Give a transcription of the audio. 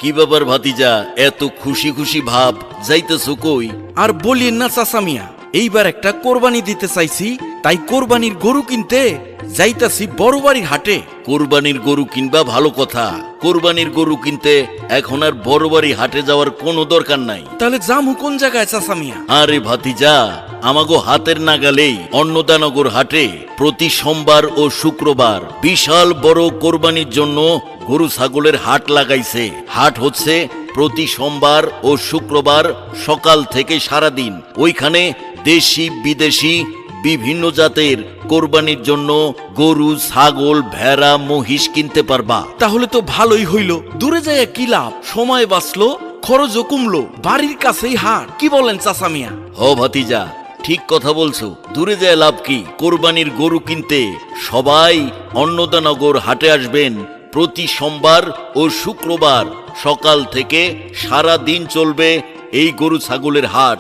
কি ব্যাপার ভাতিজা, এত খুশি খুশি ভাব, যাইতেছো কই? আর বলিয়েন না চাচা মিয়া, এইবার একটা কোরবানি দিতে চাইছি, তাই কোরবানির গরু কিনতে যাইতাছি বড় বাড়ির হাটে। কোরবানির গরু কিনবা ভালো কথা, কোরবানির গরু কিনতে এখন আর বড় বাড়ি হাটে যাওয়ার কোনো দরকার নাই। তাহলে জামু কোন জায়গায় চাচা মিয়া? আরে ভাতিজা, আমাগো হাতের নাগালেই অন্নদানগর হাটে প্রতি সোমবার ও শুক্রবার বিশাল বড় কোরবানির জন্য গরু ছাগলের হাট লাগাইছে। হাট হচ্ছে প্রতি সোমবার ও শুক্রবার সকাল থেকে সারাদিন। ওইখানে দেশি বিদেশি বিভিন্ন জাতের কোরবানির জন্য গরু ছাগল ভেড়া মহিষ কিনতে পারবা। তাহলে তো ভালোই হইল, দূরে যাইয়া কি লাভ, সময় বাঁচলো, খরচও কমলো, বাড়ির কাছেই হাট। কি বলেন চাচা মিয়া? হ ভাতিজা, ঠিক কথা বলছো। দূরে যায় লাভ কি? কোরবানির গরু কিনতে সবাই অন্নদানগর হাটে আসবেন। প্রতি সোমবার ও শুক্রবার সকাল থেকে সারা দিন চলবে এই গরু ছাগলের হাট।